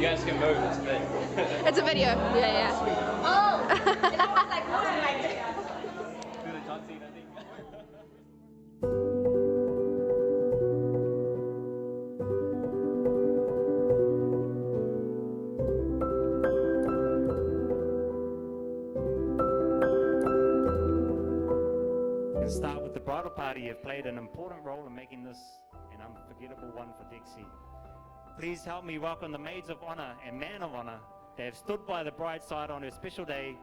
guys can move, it's a thing. It's a video. Yeah, yeah. Oh, and I was like, moving like this. Do the top seat, I think. And start with the bridal party have played an important role in making this an unforgettable one for Dexie. Please help me welcome the maids of honor and man of honor that have stood by the bride's side on her special day.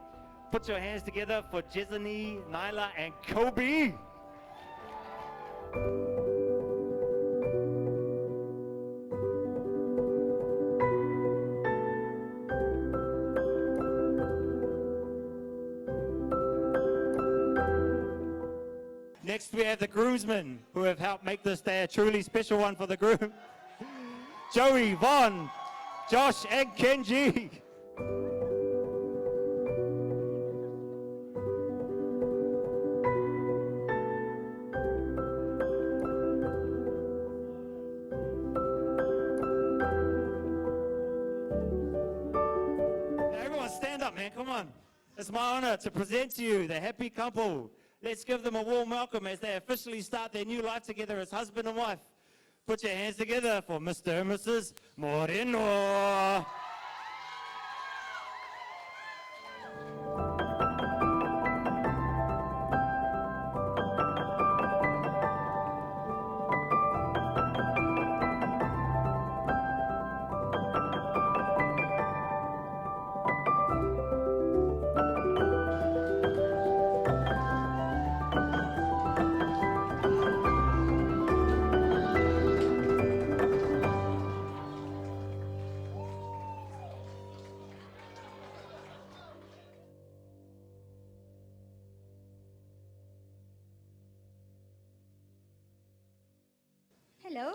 Put your hands together for Jesani, Nyla, and Kobe. Next we have the groomsmen who have helped make this day a truly special one for the groom. Joey, Vaughn, Josh, and Kenji. Now everyone stand up, man, come on. It's my honor to present to you the happy couple. Let's give them a warm welcome as they officially start their new life together as husband and wife. Put your hands together for Mr. and Mrs. Moreno. Hello.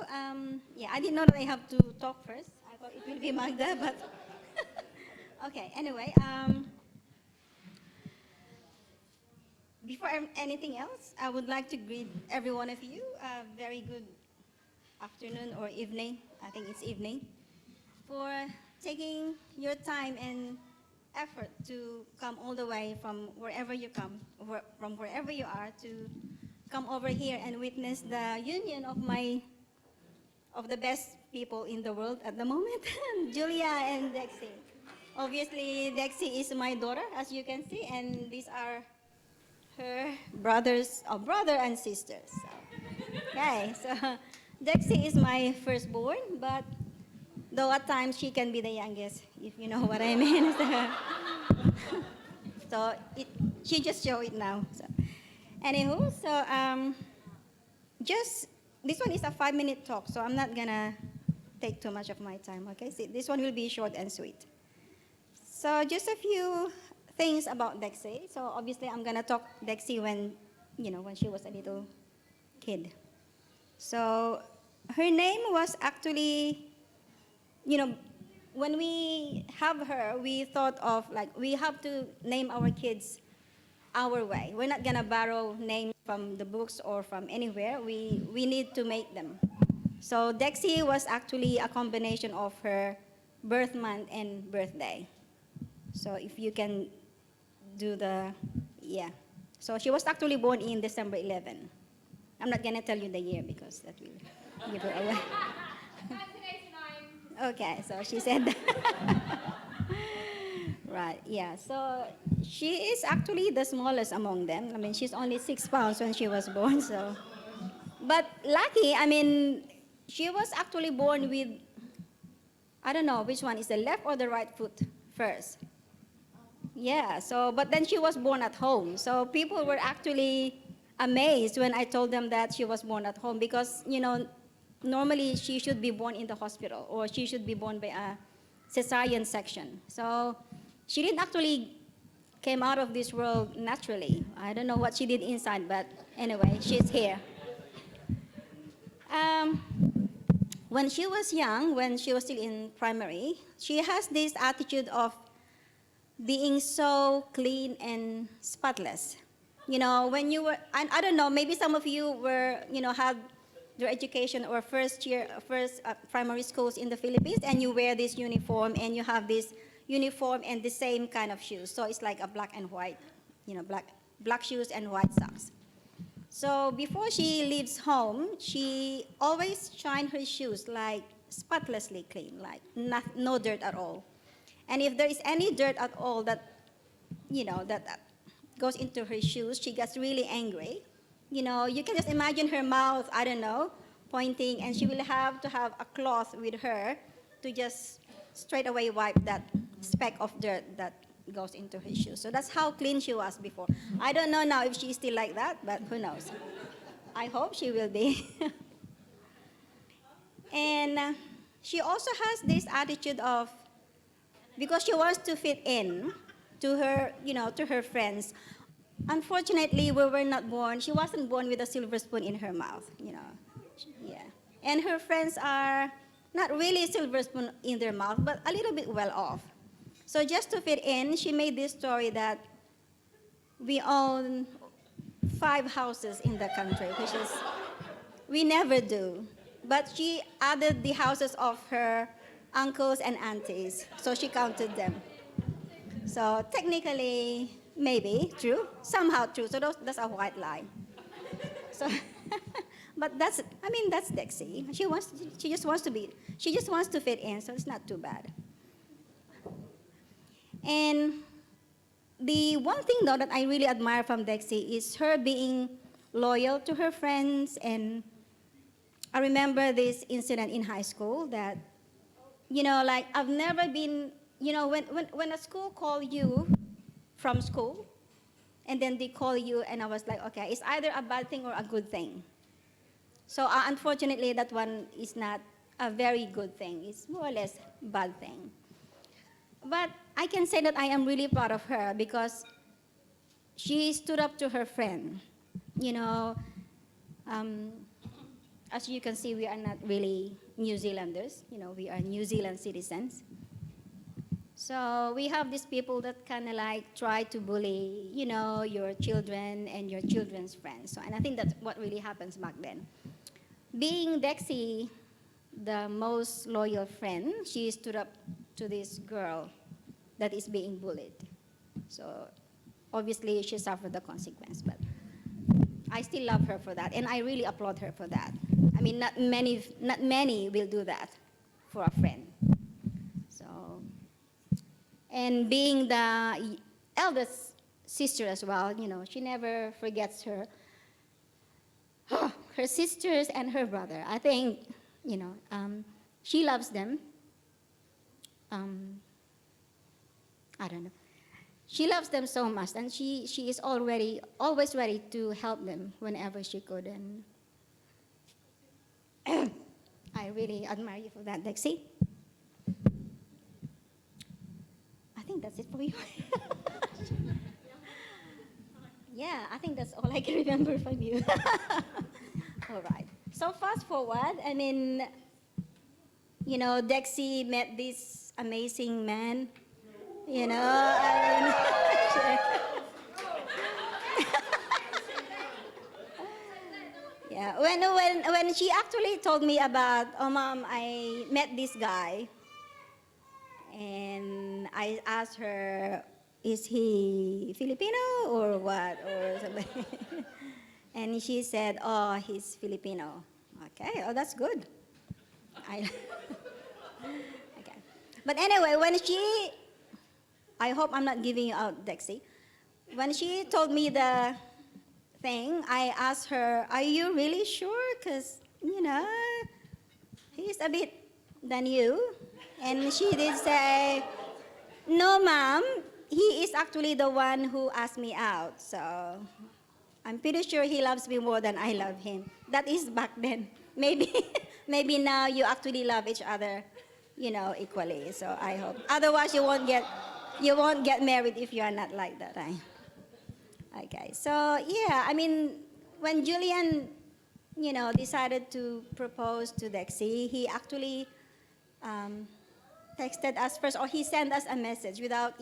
Yeah, I didn't know that I have to talk first. I thought it will be Magda, but okay. Anyway, before anything else, I would like to greet every one of you a very good afternoon or evening. I think it's evening, for taking your time and effort to come all the way from wherever you come, from wherever you are, to come over here and witness the union of the best people in the world at the moment, Julia and Dexie. Obviously, Dexie is my daughter, as you can see, and these are her brother and sisters. So, okay, so Dexie is my firstborn, but though at times she can be the youngest, if you know what I mean. So she just show it now. So, anywho, so this one is a 5-minute talk, so I'm not gonna take too much of my time, okay? So this one will be short and sweet. So just a few things about Dexie. So obviously I'm gonna talk Dexie when she was a little kid. So her name was actually, when we have her, we thought of we have to name our kids our way. We're not gonna borrow names from the books or from anywhere. We need to make them. So Dexie was actually a combination of her birth month and birthday. So if you can do So she was actually born in December 11. I'm not gonna tell you the year because that will give her away. 1989. Okay, so she said that. Right, yeah. So she is actually the smallest among them. I mean, she's only 6 pounds when she was born, so. But lucky, I mean, she was actually born with, I don't know which one is the left or the right foot first. Yeah, so, but then she was born at home. So people were actually amazed when I told them that she was born at home because, normally she should be born in the hospital or she should be born by a cesarean section. So she didn't actually came out of this world naturally. I don't know what she did inside, but anyway, she's here. When she was young, when she was still in primary, she has this attitude of being so clean and spotless. When you were, I don't know, maybe some of you were, had their education or first primary schools in the Philippines, and you wear this uniform, and you have this uniform and the same kind of shoes. So it's like a black and white, black shoes and white socks. So before she leaves home, she always shine her shoes like spotlessly clean, like no dirt at all. And if there is any dirt at all that goes into her shoes, she gets really angry. You can just imagine her mouth, I don't know, pointing, and she will have to have a cloth with her to just straight away wipe that speck of dirt that goes into her shoes. So that's how clean she was before. I don't know now if she's still like that, but who knows. I hope she will be. And she also has this attitude of, because she wants to fit in to her, to her friends. Unfortunately, we were not born. She wasn't born with a silver spoon in her mouth, Yeah. And her friends are not really silver spoon in their mouth, but a little bit well off. So just to fit in, she made this story that we own 5 houses in the country, which is, we never do. But she added the houses of her uncles and aunties, so she counted them. So technically, maybe true, somehow true. So that's a white lie. So, but that's Dexie. She just wants to fit in, so it's not too bad. And the one thing though that I really admire from Dexie is her being loyal to her friends. And I remember this incident in high school that, like I've never been, when a school call you from school, and then they call you, and I was like, okay, it's either a bad thing or a good thing. So unfortunately, that one is not a very good thing. It's more or less bad thing. But I can say that I am really proud of her because she stood up to her friend. As you can see, we are not really New Zealanders. We are New Zealand citizens. So we have these people that kind of like try to bully, your children and your children's friends. So, and I think that's what really happens back then. Being Dexie, the most loyal friend, she stood up to this girl that is being bullied. So obviously she suffered the consequence, but I still love her for that, and I really applaud her for that. I mean, not many will do that for a friend. So, and being the eldest sister as well, she never forgets her sisters and her brother. I think, she loves them. I don't know. She loves them so much, and she is always ready to help them whenever she could. And I really admire you for that, Dexie. I think that's it for you. Yeah, I think that's all I can remember from you. All right. So fast forward, I mean, Dexie met this amazing man. Yeah, when she actually told me about, oh mom, I met this guy, and I asked her, is he Filipino or what, or something? And she said, oh, he's Filipino. Okay, oh, that's good. Okay. But anyway, I hope I'm not giving you out, Dexie. When she told me the thing, I asked her, are you really sure? Because, he's a bit than you. And she did say, no, ma'am, he is actually the one who asked me out. So I'm pretty sure he loves me more than I love him. That is back then. Maybe now you actually love each other, equally. So I hope. Otherwise, you won't get married if you are not like that, right? Okay, so yeah, I mean, when Julian, decided to propose to Dexie, he actually texted us first, or he sent us a message without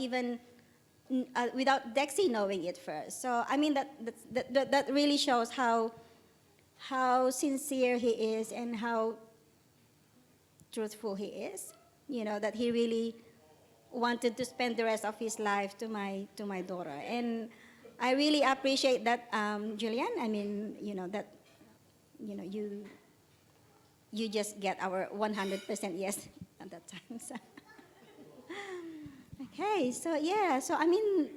Dexie knowing it first. So I mean, that really shows how how sincere he is and how truthful he is. You know, that he really wanted to spend the rest of his life to my daughter. And I really appreciate that, Julian. I mean, you know, that, you know, you just get our 100% yes at that time. So. Okay, so yeah, so I mean,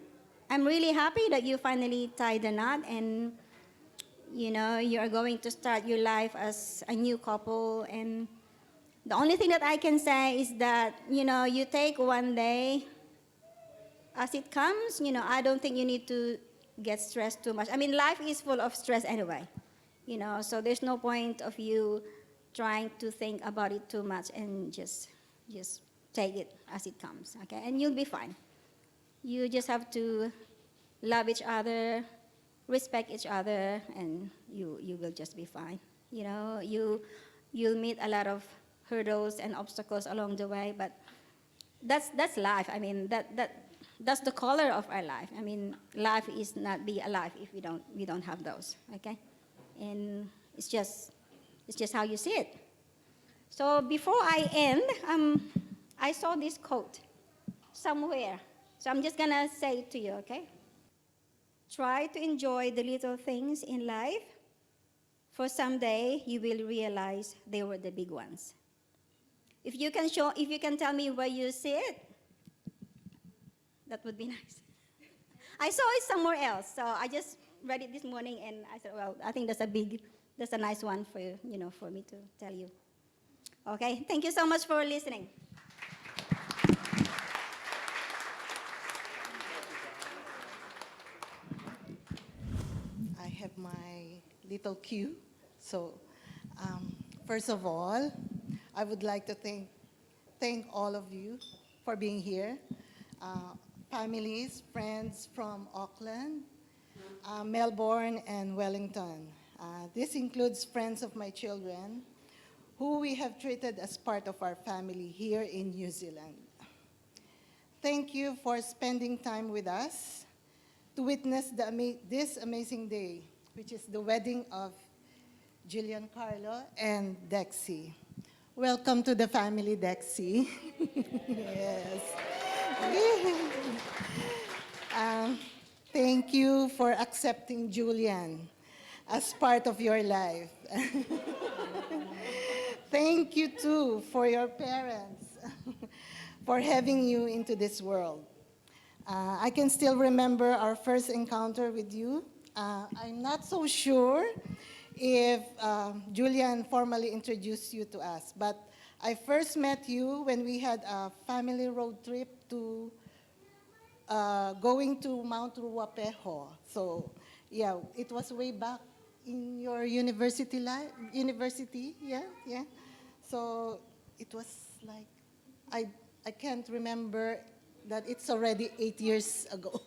I'm really happy that you finally tied the knot, and you know, you are going to start your life as a new couple. And the only thing that I can say is that, you know, you take one day as it comes. You know, I don't think you need to get stressed too much. I mean, life is full of stress anyway, you know, so there's no point of you trying to think about it too much, and just take it as it comes, okay? And you'll be fine. You just have to love each other, respect each other, and you will just be fine. You know, you'll meet a lot of hurdles and obstacles along the way, but that's life. I mean, that's the color of our life. I mean, life is not be alive if we don't have those, okay? And it's just how you see it. So before I end, I saw this quote somewhere. So I'm just gonna say it to you, okay? Try to enjoy the little things in life, for someday you will realize they were the big ones. If you can tell me where you see it, that would be nice. I saw it somewhere else, so I just read it this morning, and I said, well, I think that's a nice one for you, you know, for me to tell you. Okay, thank you so much for listening. I have my little cue. So, first of all, I would like to thank all of you for being here. Families, friends from Auckland, Melbourne, and Wellington. This includes friends of my children, who we have treated as part of our family here in New Zealand. Thank you for spending time with us to witness this amazing day, which is the wedding of Julian Carlo and Dexie. Welcome to the family, Dexie. Yes. Thank you for accepting Julian as part of your life. Thank you, too, for your parents for having you into this world. I can still remember our first encounter with you. I'm not so sure if Julian formally introduced you to us, but I first met you when we had a family road trip to going to Mount Ruapeho. So, yeah, it was way back in your university life, yeah. So it was like, I can't remember that it's already 8 years ago.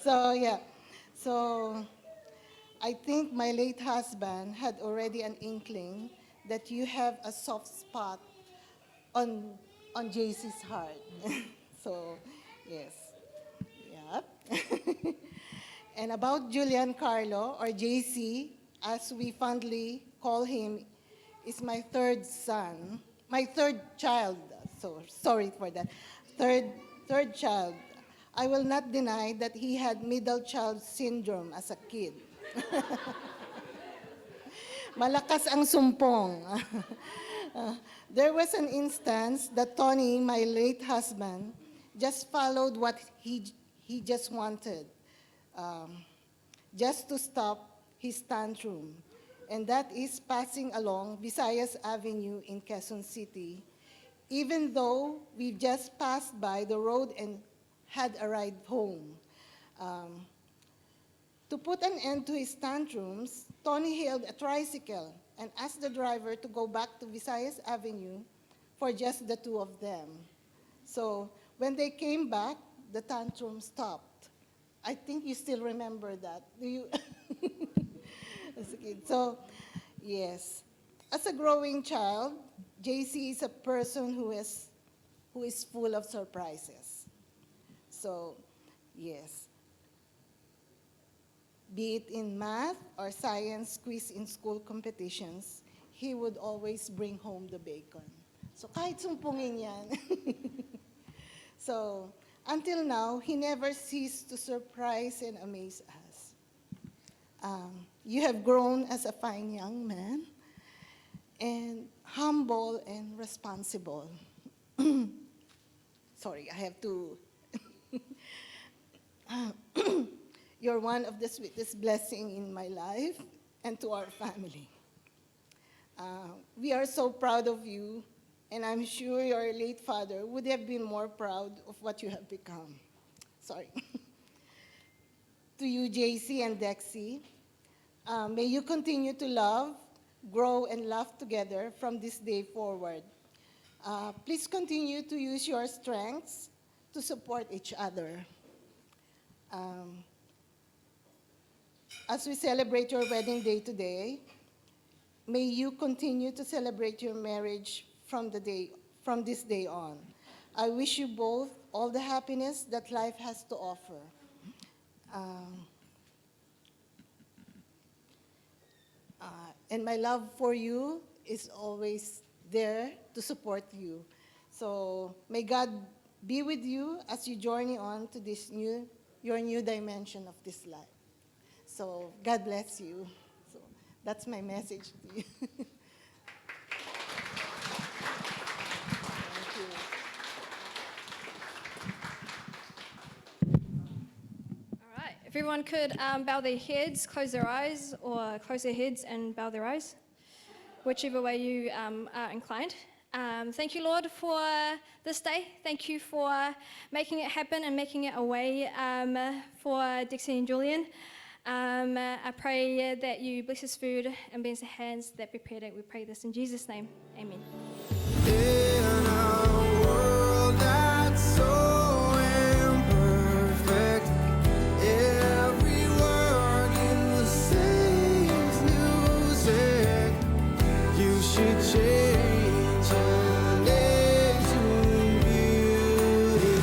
So, yeah. So I think my late husband had already an inkling that you have a soft spot on JC's heart. So, yes. Yep. And about Julian Carlo, or JC, as we fondly call him, is my third son, my third child. So sorry for that. Third child. I will not deny that he had middle child syndrome as a kid. Malakas ang sumpong. There was an instance that Tony, my late husband, just followed what he just wanted, just to stop his tantrum, and that is passing along Visayas Avenue in Quezon City, even though we just passed by the road and had a ride home. To put an end to his tantrums, Tony hailed a tricycle and asked the driver to go back to Visayas Avenue for just the two of them. So when they came back, the tantrum stopped. I think you still remember that. Do you? As a kid. So, yes. As a growing child, JC is a person who is full of surprises. So, yes. Be it in math or science quiz in school competitions, he would always bring home the bacon. So kahit sumpungin yan. So until now, he never ceased to surprise and amaze us. You have grown as a fine young man, and humble and responsible. Sorry, I have to. You're one of the sweetest blessings in my life and to our family. We are so proud of you, and I'm sure your late father would have been more proud of what you have become. Sorry. To you, JC and Dexie, may you continue to love, grow, and laugh together from this day forward. Please continue to use your strengths to support each other. As we celebrate your wedding day today, may you continue to celebrate your marriage from this day on. I wish you both all the happiness that life has to offer. And my love for you is always there to support you. So may God be with you as you journey on to your new dimension of this life. So God bless you. So that's my message to you. Thank you. All right. If everyone could bow their heads, close their eyes, or close their heads and bow their eyes, whichever way you are inclined. Thank you, Lord, for this day. Thank you for making it happen and making it a way for Dexie and Julian. I pray that you bless this food and bless the hands that prepared it. We pray this in Jesus' name. Amen. In a world that's so imperfect, every word in the same music, you should change your name to beautiful.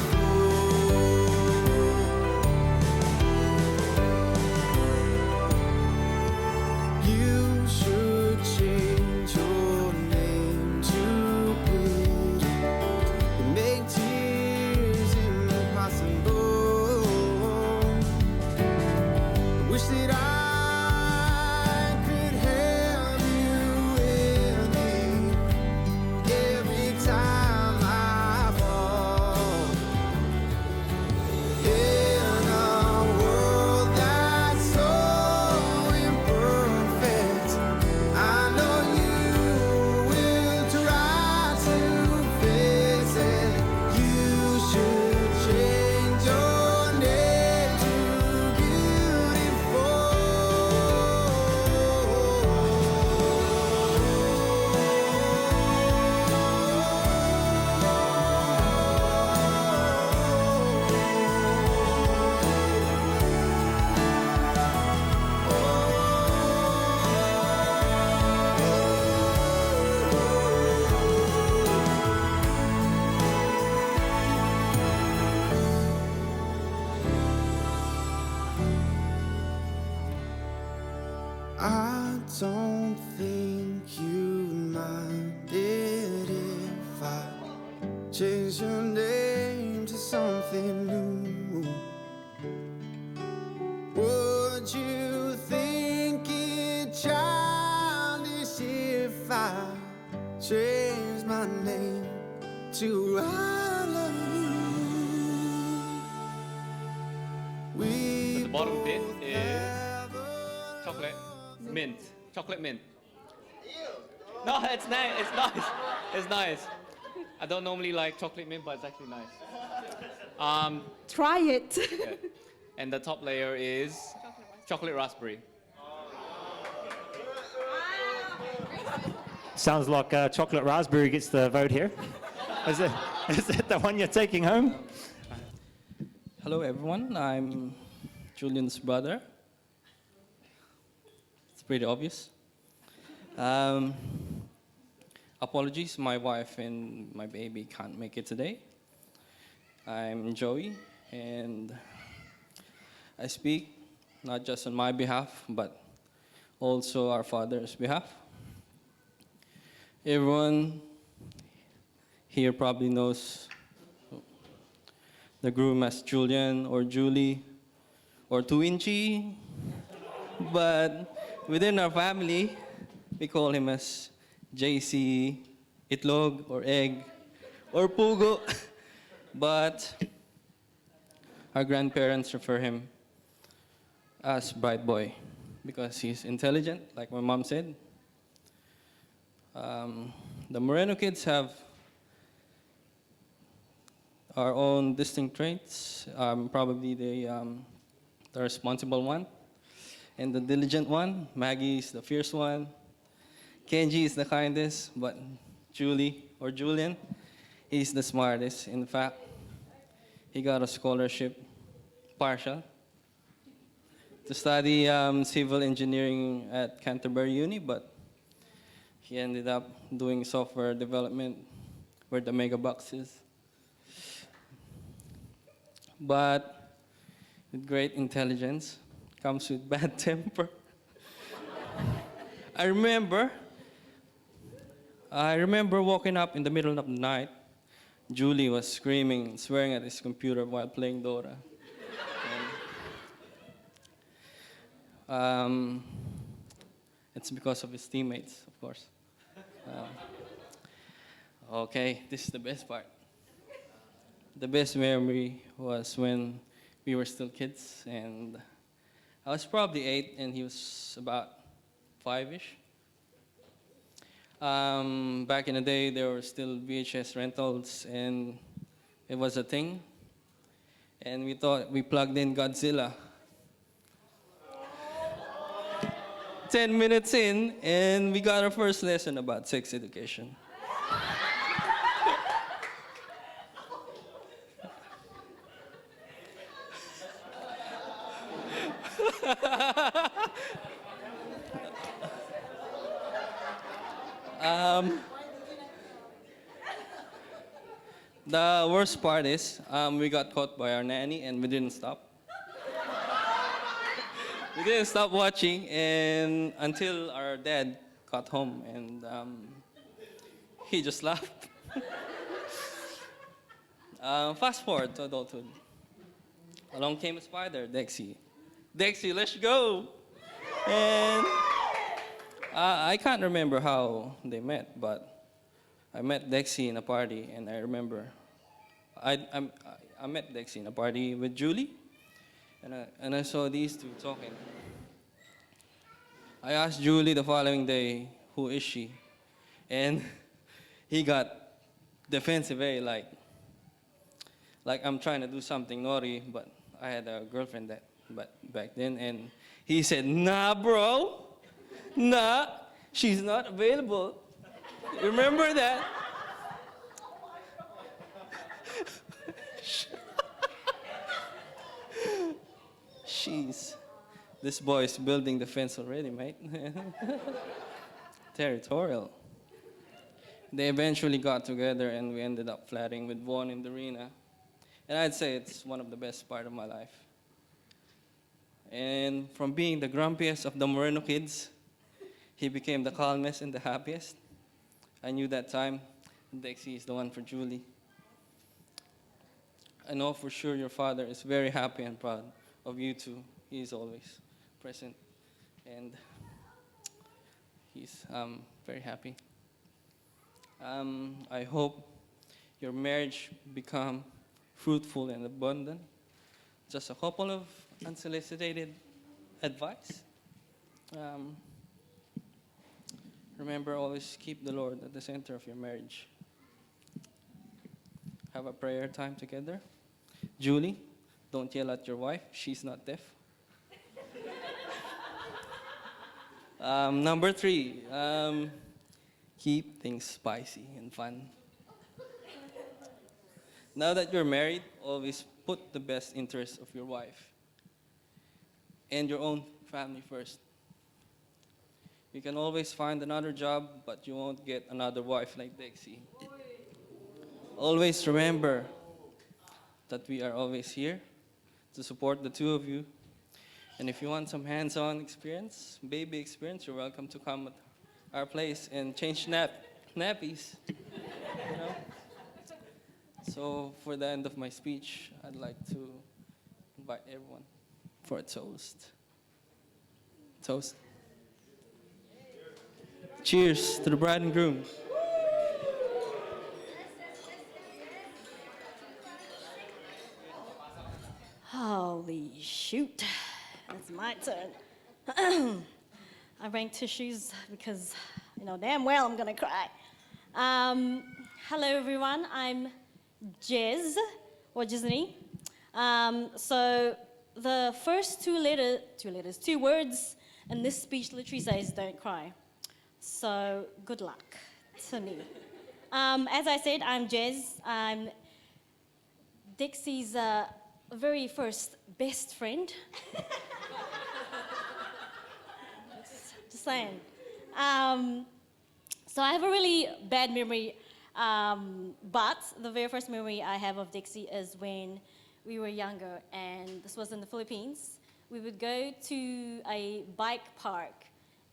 You should change your name to beauty. Make tears impossible. Wish that I could have you with me every time I fall. In a world that's so imperfect, I know you will try to fix it. You should change your name to beautiful. I don't think you mind it if I change your name to something new. Would you think it childish if I change my name to I love you? We The bottom bit both is have a chocolate mint. Chocolate mint. No, it's nice. It's nice. It's nice. I don't normally like chocolate mint, but it's actually nice. Try it. Yeah. And the top layer is chocolate raspberry. Sounds like chocolate raspberry gets the vote here. Is it the one you're taking home? Hello everyone, I'm Julian's brother. It's pretty obvious. Apologies, my wife and my baby can't make it today. I'm Joey, and I speak not just on my behalf, but also our Father's behalf. Everyone here probably knows the groom as Julian or Julie or Tuinchi, but within our family, we call him as JC, Itlog, or Egg, or Pugo. But our grandparents refer him as Bright Boy because he's intelligent, like my mom said. The Moreno kids have our own distinct traits. Probably the responsible one and the diligent one. Maggie is the fierce one. Kenji is the kindest, but Julie or Julian, he's the smartest. In fact, he got a scholarship, partial, to study civil engineering at Canterbury Uni, but he ended up doing software development where the mega bucks is. But with great intelligence comes with bad temper. I remember waking up in the middle of the night. Julie was screaming and swearing at his computer while playing Dora. And, it's because of his teammates, of course. Okay, this is the best part. The best memory was when we were still kids, and I was probably 8 and he was about 5-ish. Back in the day, there were still VHS rentals, and it was a thing. And we plugged in Godzilla. 10 minutes in, and we got our first lesson about sex education. The worst part is we got caught by our nanny and we didn't stop. We didn't stop watching and until our dad got home and he just laughed. Fast forward to adulthood. Along came a spider, Dexie. Dexie, let's go! And I can't remember how they met, but I met Dexie in a party, and I remember I met Dexie in a party with Julie, and I saw these two talking. I asked Julie the following day, who is she? And he got defensive, like I'm trying to do something naughty, but I had a girlfriend back then, and he said, nah, bro. Nah, she's not available. Remember that? Jeez. This boy is building the fence already, mate. Territorial. They eventually got together and we ended up flatting with Vaughn in the arena. And I'd say it's one of the best part of my life. And from being the grumpiest of the Moreno kids, he became the calmest and the happiest. I knew that time Dexie is the one for Julie. I know for sure your father is very happy and proud of you two. He is always present, and he's very happy. I hope your marriage become fruitful and abundant. Just a couple of unsolicited advice. Remember, always keep the Lord at the center of your marriage. Have a prayer time together. Julie, don't yell at your wife. She's not deaf. Number 3, keep things spicy and fun. Now that you're married, always put the best interests of your wife and your own family first. You can always find another job, but you won't get another wife like Dexie. Always remember that we are always here to support the two of you. And if you want some hands-on experience, baby experience, you're welcome to come at our place and change nappies. You know? So for the end of my speech, I'd like to invite everyone for a toast. Toast. Cheers to the bride and groom. Holy shoot. It's my turn. I bring tissues because, damn well I'm gonna cry. Hello everyone, I'm Jez, or Jizni. So the first two words in this speech literally says don't cry. So good luck to me. As I said, I'm Jez. I'm Dexie's very first best friend. Just saying. So I have a really bad memory, but the very first memory I have of Dexie is when we were younger, and this was in the Philippines. We would go to a bike park,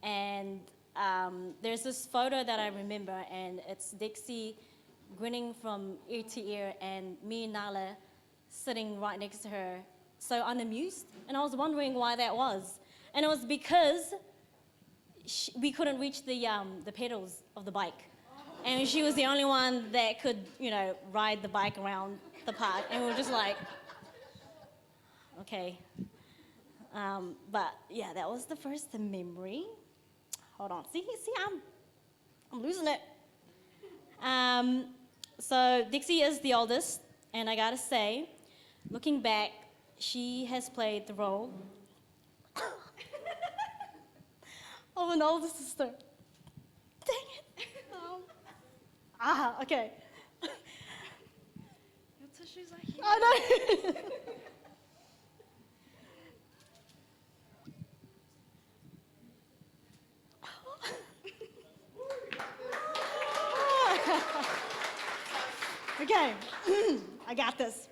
and there's this photo that I remember, and it's Dexie grinning from ear to ear, and me and Nala sitting right next to her, so unamused. And I was wondering why that was. And it was because we couldn't reach the pedals of the bike. And she was the only one that could, ride the bike around the park. And we were just like, okay. But yeah, that was the first memory. Hold on, see, I'm losing it. So Dexie is the oldest, and I gotta say, looking back, she has played the role of an older sister. Dang it. Okay. Your tissues are here. I know. Okay, I got this.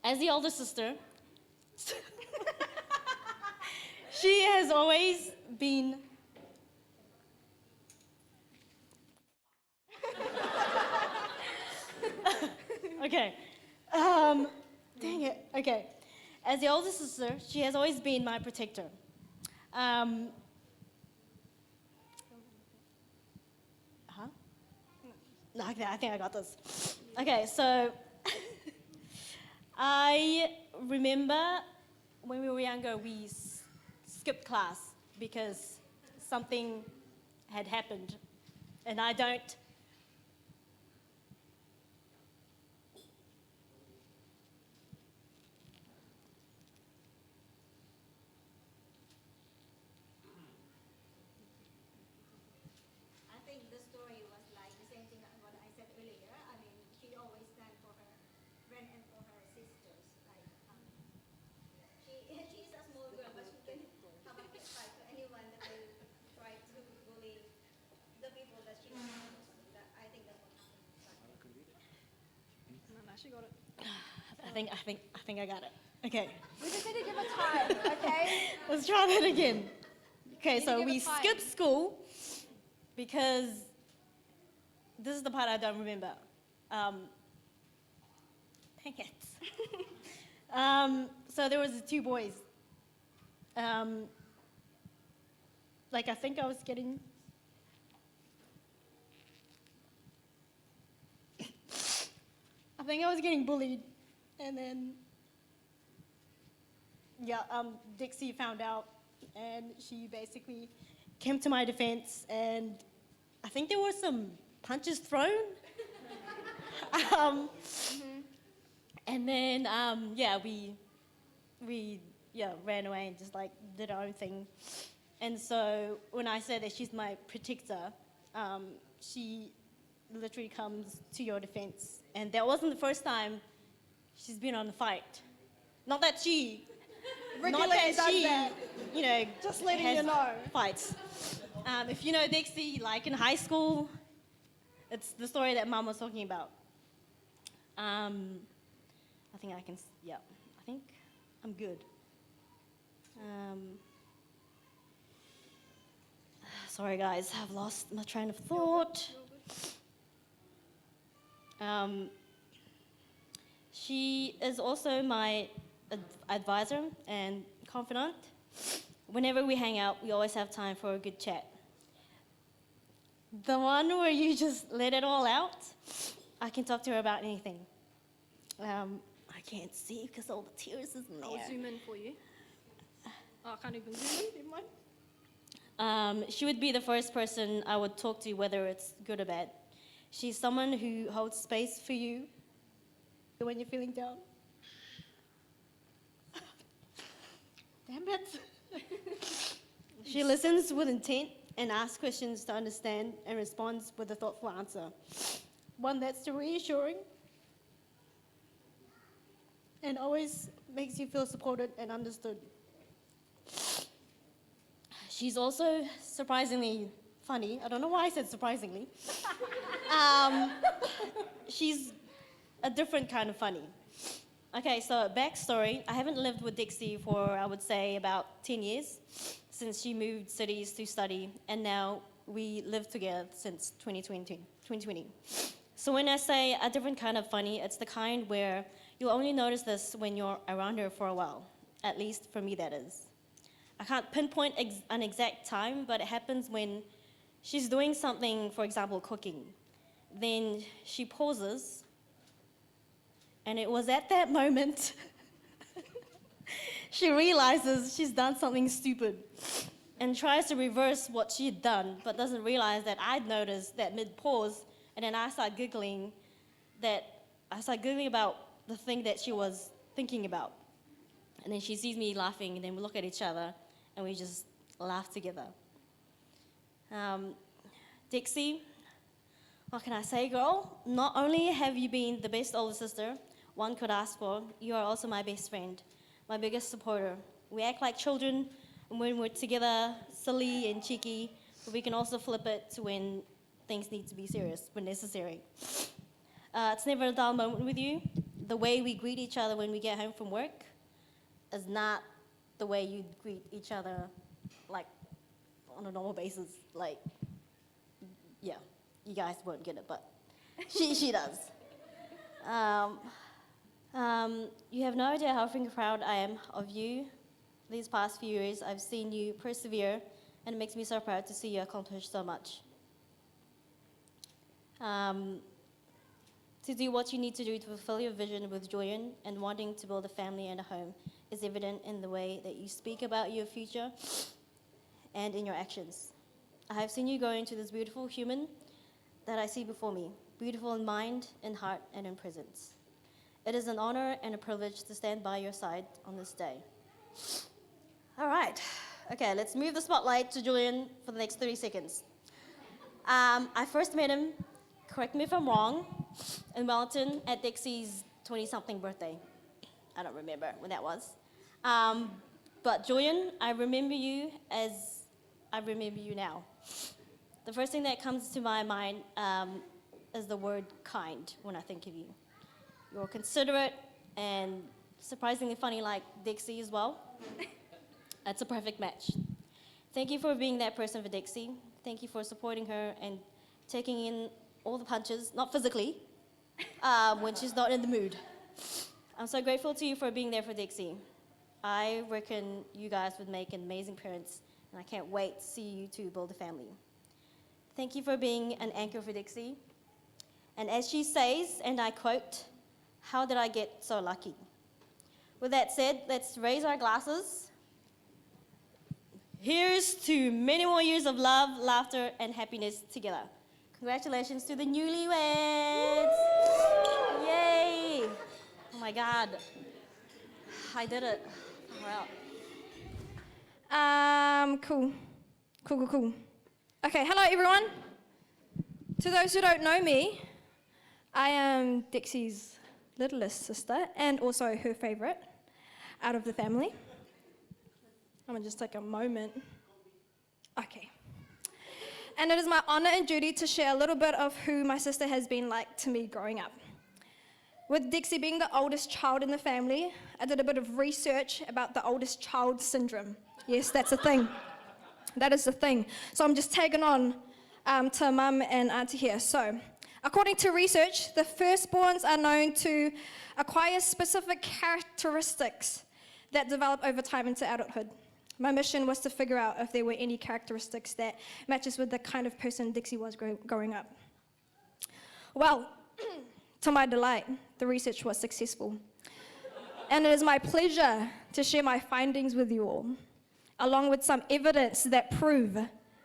As the older sister, she has always been okay. Dang it. Okay. As the older sister, she has always been my protector. Huh? No, I think I got this. Okay, so I remember when we were younger, we skipped class because something had happened, and I don't. I think the story was like the same thing what I said earlier. I mean, she always stand for her friend and for her sisters. Like, she's a small girl, but she can have a fist fight to anyone that will try to bully the people that she knows. I think that's what happened. No, she got it. I think I got it. Okay, We just need to give it time, okay? let's try that again. Okay, to so give we it time. skipped school because this is the part I don't remember. Dang it. So there was the two boys. Like I think I was getting. I think I was getting bullied, and then Dexie found out, and she basically came to my defense, and I think there were some punches thrown. And then we ran away and just like did our own thing. And so when I say that she's my protector, she literally comes to your defense. And that wasn't the first time she's been on a fight. Not that she Just letting has you know. fights. If you know Dexie, like in high school, it's the story that Mom was talking about. I think I'm good. Sorry, guys, I've lost my train of thought. She is also my advisor and confidant. Whenever we hang out, we always have time for a good chat. The one where you just let it all out, I can talk to her about anything. I can't see because all the tears is in there. I'll zoom in for you. Oh, I can't even zoom in, never mind. She would be the first person I would talk to, whether it's good or bad. She's someone who holds space for you when you're feeling down. Damn it. She listens with intent and asks questions to understand and responds with a thoughtful answer. One that's reassuring and always makes you feel supported and understood. She's also surprisingly funny. I don't know why I said surprisingly. She's a different kind of funny. Okay, so backstory. I haven't lived with Dexie for, I would say, about 10 years, since she moved cities to study, and now we live together since 2020. So when I say a different kind of funny, it's the kind where you'll only notice this when you're around her for a while. At least for me, that is. I can't pinpoint an exact time, but it happens when she's doing something, for example, cooking. Then she pauses, and it was at that moment she realizes she's done something stupid and tries to reverse what she had done, but doesn't realize that I'd noticed that mid-pause, and then I start giggling about the thing that she was thinking about. And then she sees me laughing, and then we look at each other, and we just laugh together. Dexie, what can I say, girl? Not only have you been the best older sister one could ask for, you are also my best friend, my biggest supporter. We act like children when we're together, silly and cheeky, but we can also flip it to when things need to be serious, when necessary. It's never a dull moment with you. The way we greet each other when we get home from work is not the way you greet each other, like, on a normal basis. Like, yeah, you guys won't get it, but she does. You have no idea how freaking proud I am of you. These past few years, I've seen you persevere, and it makes me so proud to see you accomplish so much. To do what you need to do to fulfill your vision with Julian and wanting to build a family and a home is evident in the way that you speak about your future and in your actions. I have seen you grow into this beautiful human that I see before me, beautiful in mind, in heart, and in presence. It is an honor and a privilege to stand by your side on this day. All right. Okay, let's move the spotlight to Julian for the next 30 seconds. I first met him, correct me if I'm wrong, in Wellington at Dexie's 20-something birthday. I don't remember when that was. But Julian, I remember you as I remember you now. The first thing that comes to my mind is the word kind when I think of you. You're considerate and surprisingly funny like Dexie as well. That's a perfect match. Thank you for being that person for Dexie. Thank you for supporting her and taking in all the punches, not physically, when she's not in the mood. I'm so grateful to you for being there for Dexie. I reckon you guys would make amazing parents, and I can't wait to see you two build a family. Thank you for being an anchor for Dexie. And as she says, and I quote, "How did I get so lucky?" With that said, let's raise our glasses. Here's to many more years of love, laughter, and happiness together. Congratulations to the newlyweds. Yay. Oh my God. I did it. Wow. Cool. Okay, hello everyone. To those who don't know me, I am Dexie's littlest sister and also her favorite out of the family. I'm gonna just take a moment. Okay. And it is my honor and duty to share a little bit of who my sister has been like to me growing up. With Dexie being the oldest child in the family, I did a bit of research about the oldest child syndrome. Yes, that's a thing. That is the thing. So I'm just tagging on to Mum and Auntie here. So, according to research, the firstborns are known to acquire specific characteristics that develop over time into adulthood. My mission was to figure out if there were any characteristics that matches with the kind of person Dexie was growing up. Well, to my delight, the research was successful. And it is my pleasure to share my findings with you all, along with some evidence that prove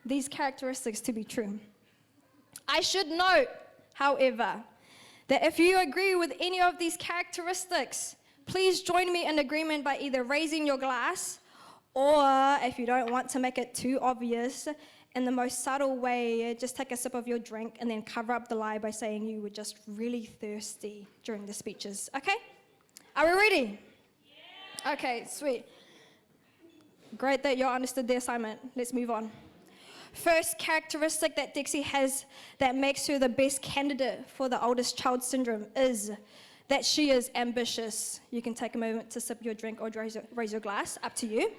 these characteristics to be true. I should note, however, that if you agree with any of these characteristics, please join me in agreement by either raising your glass, or if you don't want to make it too obvious, in the most subtle way, just take a sip of your drink and then cover up the lie by saying you were just really thirsty during the speeches. Okay? Are we ready? Yeah. Okay, sweet. Great that you understood the assignment. Let's move on. First characteristic that Dexie has that makes her the best candidate for the oldest child syndrome is that she is ambitious. You can take a moment to sip your drink or raise your glass, up to you.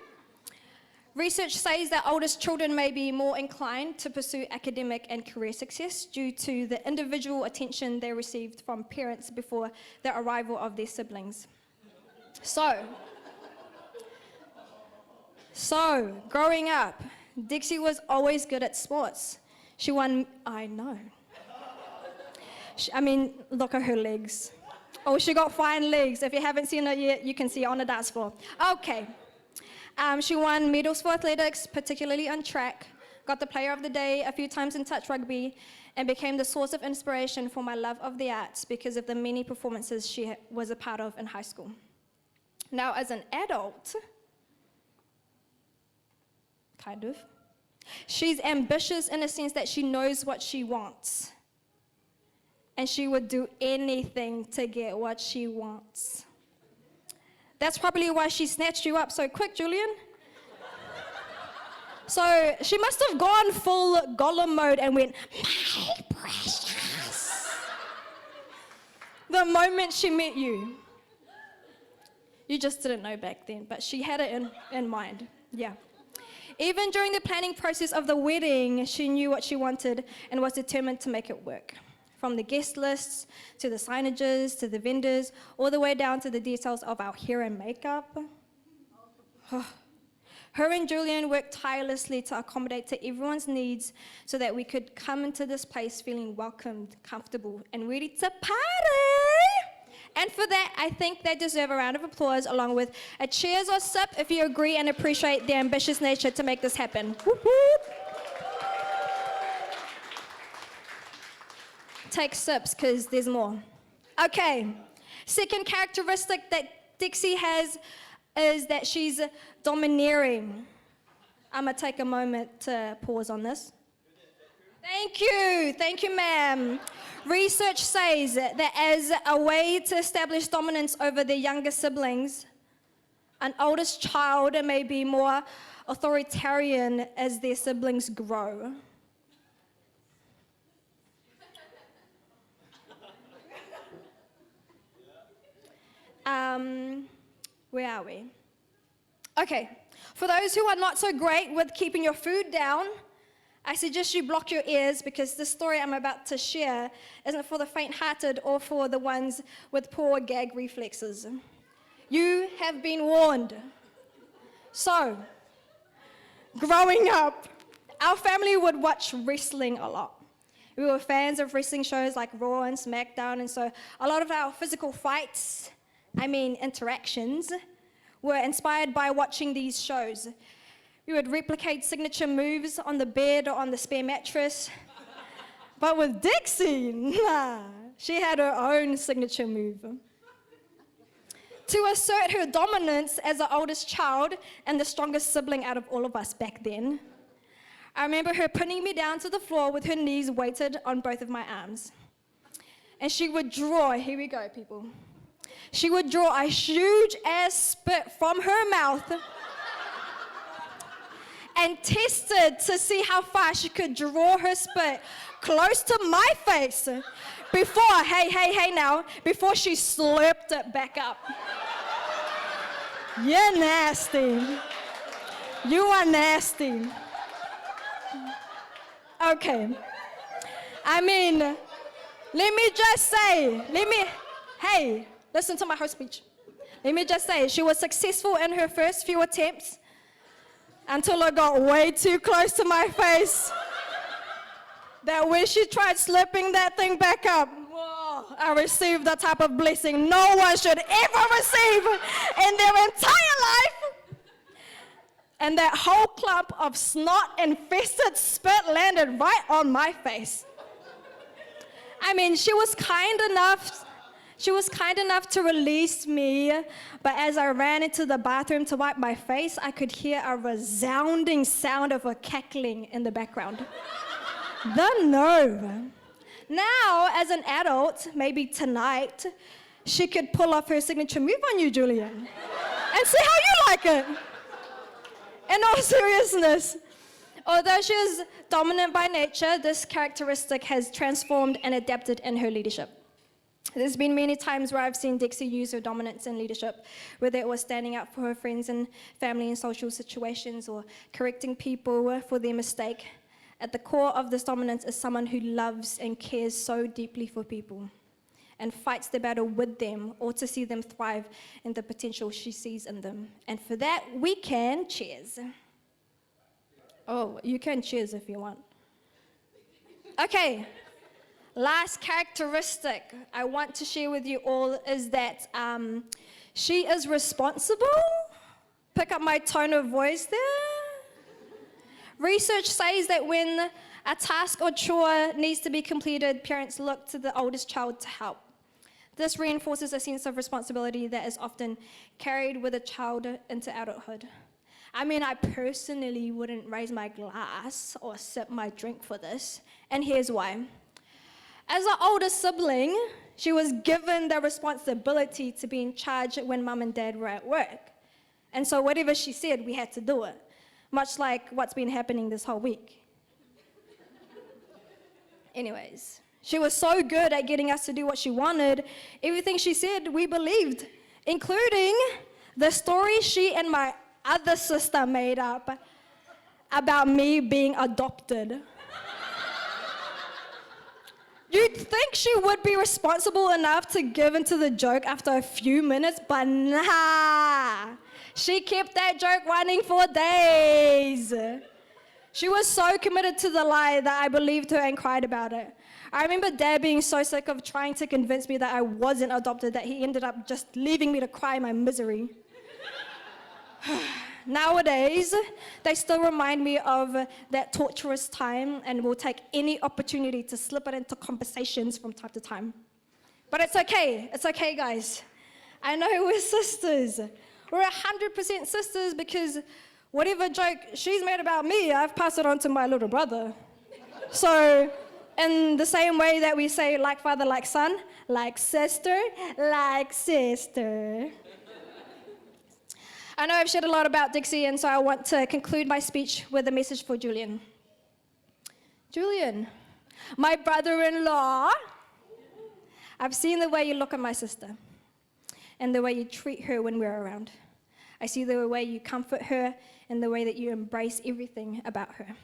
Research says that oldest children may be more inclined to pursue academic and career success due to the individual attention they received from parents before the arrival of their siblings. So, growing up, Dexie was always good at sports. She won, I know. Look at her legs. Oh, she got fine legs. If you haven't seen her yet, you can see her on the dance floor. Okay. She won medals for athletics, particularly on track, got the player of the day a few times in touch rugby, and became the source of inspiration for my love of the arts because of the many performances she was a part of in high school. Now, as an adult, kind of, she's ambitious in a sense that she knows what she wants, and she would do anything to get what she wants. That's probably why she snatched you up so quick, Julian. So she must have gone full Gollum mode and went, "My precious," the moment she met you. You just didn't know back then, but she had it in mind, yeah. Even during the planning process of the wedding, she knew what she wanted and was determined to make it work. From the guest lists, to the signages, to the vendors, all the way down to the details of our hair and makeup. Her and Julian worked tirelessly to accommodate to everyone's needs so that we could come into this place feeling welcomed, comfortable, and ready to party. And for that, I think they deserve a round of applause along with a cheers or sip if you agree and appreciate their ambitious nature to make this happen. Whoop, whoop. Take sips, because there's more. Okay, second characteristic that Dexie has is that she's domineering. I'm gonna take a moment to pause on this. Thank you, ma'am. Research says that as a way to establish dominance over their younger siblings, an oldest child may be more authoritarian as their siblings grow. Where are we? Okay, for those who are not so great with keeping your food down, I suggest you block your ears because the story I'm about to share isn't for the faint-hearted or for the ones with poor gag reflexes. You have been warned. So, growing up, our family would watch wrestling a lot. We were fans of wrestling shows like Raw and SmackDown, and so a lot of our physical fights, interactions, were inspired by watching these shows. We would replicate signature moves on the bed or on the spare mattress. But with Dexie, she had her own signature move. To assert her dominance as the oldest child and the strongest sibling out of all of us back then, I remember her pinning me down to the floor with her knees weighted on both of my arms. And she would draw, here we go, people. She would draw a huge ass spit from her mouth and tested to see how far she could draw her spit close to my face before, hey now, before she slurped it back up. You're nasty. You are nasty. Okay. I mean, let me just say, hey, listen to my whole speech. Let me just say, she was successful in her first few attempts until it got way too close to my face. That when she tried slipping that thing back up, whoa, I received the type of blessing no one should ever receive in their entire life. And that whole clump of snot-infested spit landed right on my face. I mean, she was kind enough to release me, but as I ran into the bathroom to wipe my face, I could hear a resounding sound of her cackling in the background. The nerve. Now, as an adult, maybe tonight, she could pull off her signature move on you, Julian, and see how you like it. In all seriousness, although she is dominant by nature, this characteristic has transformed and adapted in her leadership. There's been many times where I've seen Dexie use her dominance in leadership, whether it was standing up for her friends and family in social situations or correcting people for their mistake. At the core of this dominance is someone who loves and cares so deeply for people and fights the battle with them or to see them thrive in the potential she sees in them. And for that, we can cheers. Oh, you can cheers if you want. Okay. Last characteristic I want to share with you all is that she is responsible. Pick up my tone of voice there. Research says that when a task or chore needs to be completed, parents look to the oldest child to help. This reinforces a sense of responsibility that is often carried with a child into adulthood. I mean, I personally wouldn't raise my glass or sip my drink for this, and here's why. As an older sibling, she was given the responsibility to be in charge when mum and dad were at work. And so whatever she said, we had to do it, much like what's been happening this whole week. Anyways, she was so good at getting us to do what she wanted, everything she said, we believed, including the story she and my other sister made up about me being adopted. You'd think she would be responsible enough to give into the joke after a few minutes, but nah. She kept that joke running for days. She was so committed to the lie that I believed her and cried about it. I remember Dad being so sick of trying to convince me that I wasn't adopted that he ended up just leaving me to cry my misery. Nowadays, they still remind me of that torturous time and will take any opportunity to slip it into conversations from time to time. But it's okay, guys. I know we're sisters. We're 100% sisters because whatever joke she's made about me, I've passed it on to my little brother. So, in the same way that we say like father, like son, like sister, like sister. I know I've shared a lot about Dexie, and so I want to conclude my speech with a message for Julian. Julian, my brother-in-law, I've seen the way you look at my sister and the way you treat her when we're around. I see the way you comfort her and the way that you embrace everything about her.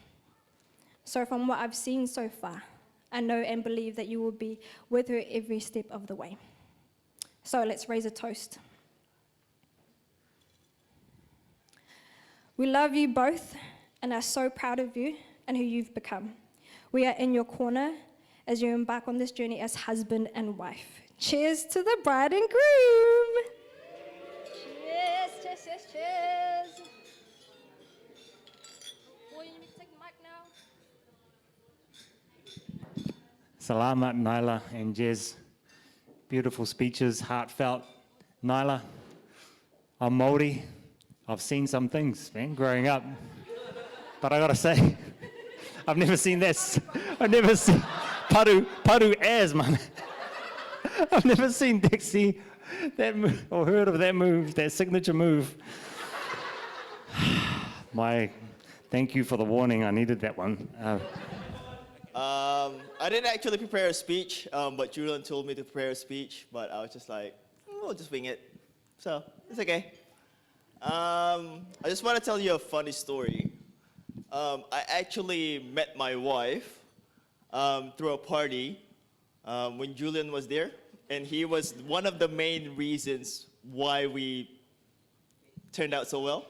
So from what I've seen so far, I know and believe that you will be with her every step of the way. So let's raise a toast. We love you both and are so proud of you and who you've become. We are in your corner as you embark on this journey as husband and wife. Cheers to the bride and groom. Cheers, cheers, cheers, cheers. Well, you need to take the mic now. Salamat, Nyla and Jez. Beautiful speeches, heartfelt. Nyla, I'm Māori. I've seen some things, man, growing up. But I gotta say, I've never seen this. I've never seen paru as, man. I've never seen Dexie that move, or heard of that move, that signature move. Thank you for the warning. I needed that one. I didn't actually prepare a speech, but Julian told me to prepare a speech, but I was just like, we'll just wing it. So, it's okay. I just want to tell you a funny story. I actually met my wife through a party when Julian was there, and he was one of the main reasons why we turned out so well.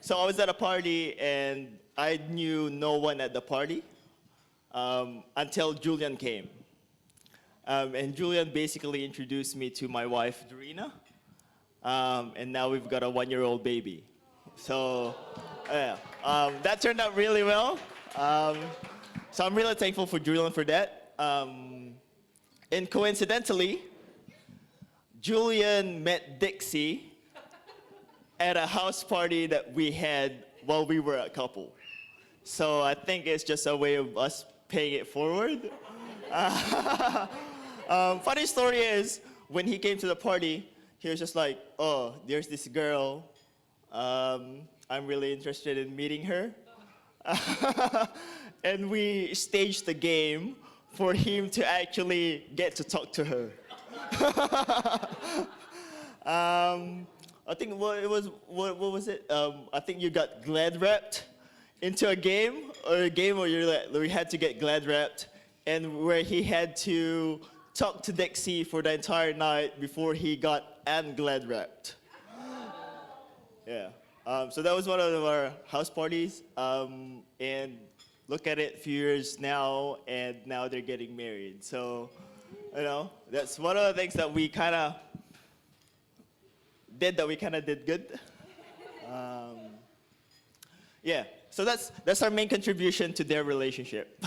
So I was at a party and I knew no one at the party until Julian came. And Julian basically introduced me to my wife, Dorina. And now we've got a 1-year-old baby. So yeah, that turned out really well. So I'm really thankful for Julian for that. And coincidentally, Julian met Dexie at a house party that we had while we were a couple. So I think it's just a way of us paying it forward. Funny story is, when he came to the party, he was just like, oh, there's this girl. I'm really interested in meeting her. And we staged the game for him to actually get to talk to her. I think what was it? I think you got glad wrapped into a game where we had to get glad wrapped, and where he had to talk to Dexie for the entire night before he got glad wrapped. Yeah. So that was one of our house parties, and look at it, a few years now, and now they're getting married. So, you know, that's one of the things that we kind of did good. Yeah, so that's our main contribution to their relationship.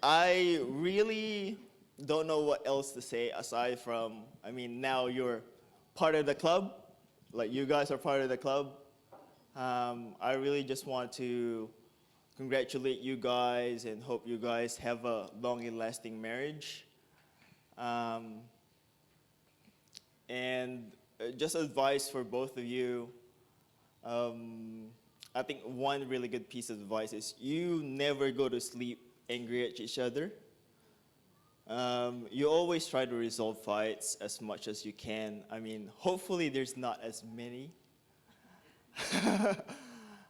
I really don't know what else to say aside from, I mean, now you're part of the club, like you guys are part of the club. I really just want to congratulate you guys and hope you guys have a long and lasting marriage. And just advice for both of you. I think one really good piece of advice is you never go to sleep angry at each other. You always try to resolve fights as much as you can. I mean, hopefully there's not as many.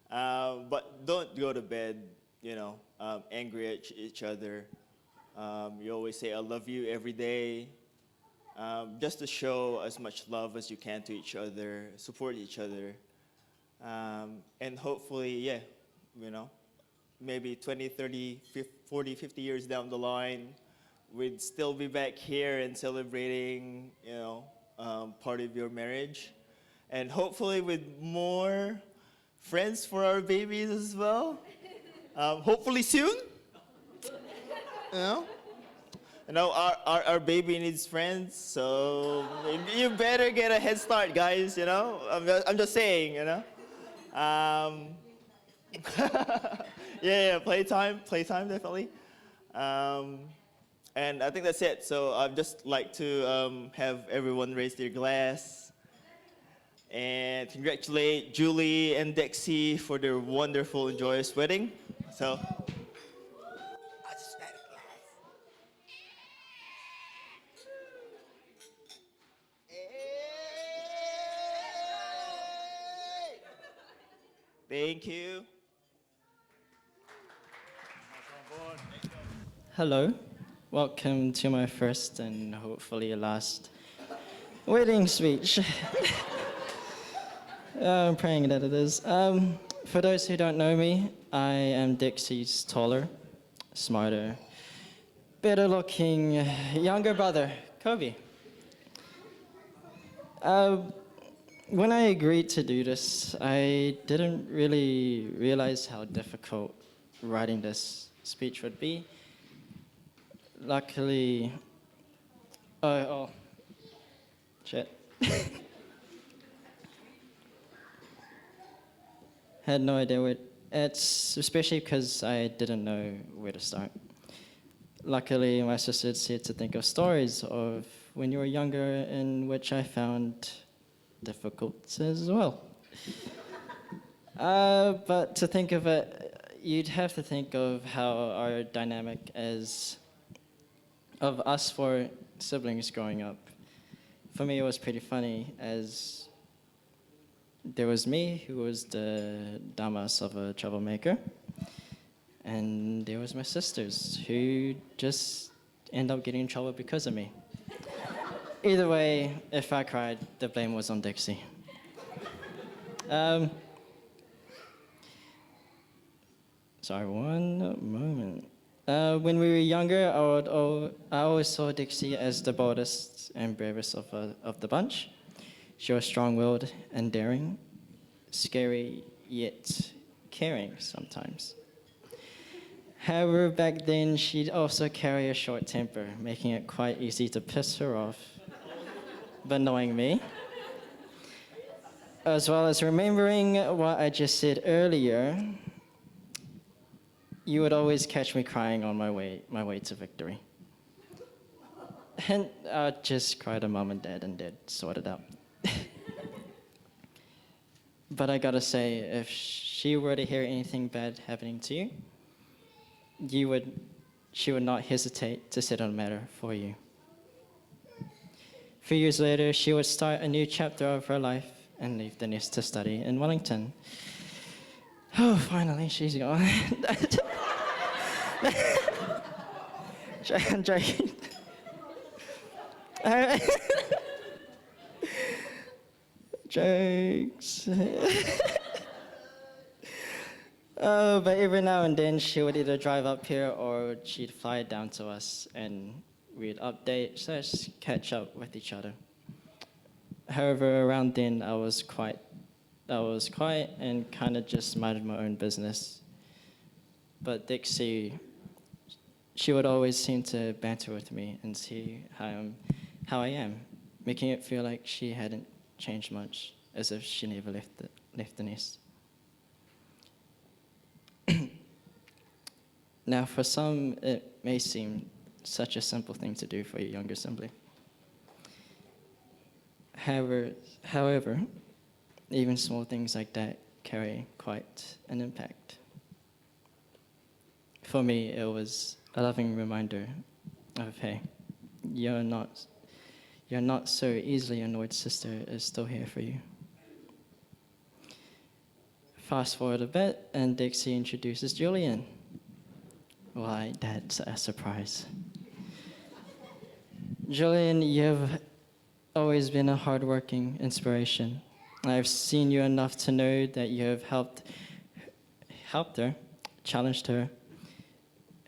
But don't go to bed, you know, angry at each other. You always say, I love you every day. Just to show as much love as you can to each other, support each other. And hopefully, yeah, you know, maybe 20, 30, 40, 50 years down the line, we'd still be back here and celebrating, you know, part of your marriage. And hopefully with more friends for our babies as well. Hopefully soon. You know, our baby needs friends, so you better get a head start, guys, you know? I'm just saying, you know? Yeah, playtime, definitely. And I think that's it. So I'd just like to have everyone raise their glass and congratulate Julie and Dexie for their wonderful and joyous wedding. So. Thank you. Hello, welcome to my first and hopefully last wedding speech. I'm praying that it is. For those who don't know me, I am Dexie's taller, smarter, better looking younger brother, Kobe. When I agreed to do this, I didn't really realize how difficult writing this speech would be. Luckily, shit. Had no idea where, it's especially because I didn't know where to start. luckily, my sister said to think of stories of when you were younger, in which I found difficult as well. But to think of it, you'd have to think of how our dynamic as of us four siblings growing up. For me, it was pretty funny, as there was me, who was the dumbass of a troublemaker, and there was my sisters, who just end up getting in trouble because of me. Either way, if I cried, the blame was on Dexie. Sorry, one moment. When we were younger, I always saw Dixie as the boldest and bravest of the bunch. She was strong-willed and daring, scary yet caring sometimes. However, back then, she'd also carry a short temper, making it quite easy to piss her off. But knowing me, as well as remembering what I just said earlier, you would always catch me crying on my way to victory. And I'd just cry to mom and dad, and they'd sort it out. But I gotta say, if she were to hear anything bad happening to you, she would not hesitate to settle the matter for you. A few years later, she would start a new chapter of her life and leave the nest to study in Wellington. Oh, finally, she's gone. I'm joking. Jokes. Oh, but every now and then she would either drive up here or she'd fly down to us, and we'd update, catch up with each other. However, around then I was quiet and kind of just minded my own business. But Dixie, she would always seem to banter with me and see how I am, making it feel like she hadn't changed much, as if she never left the nest. Now, for some, it may seem such a simple thing to do for your younger sibling. However, even small things like that carry quite an impact. For me, it was a loving reminder of, hey, you're not so easily annoyed, sister is still here for you. Fast forward a bit, and Dexie introduces Julian. Why, that's a surprise. Julian, you've always been a hardworking inspiration. I've seen you enough to know that you have helped her, challenged her,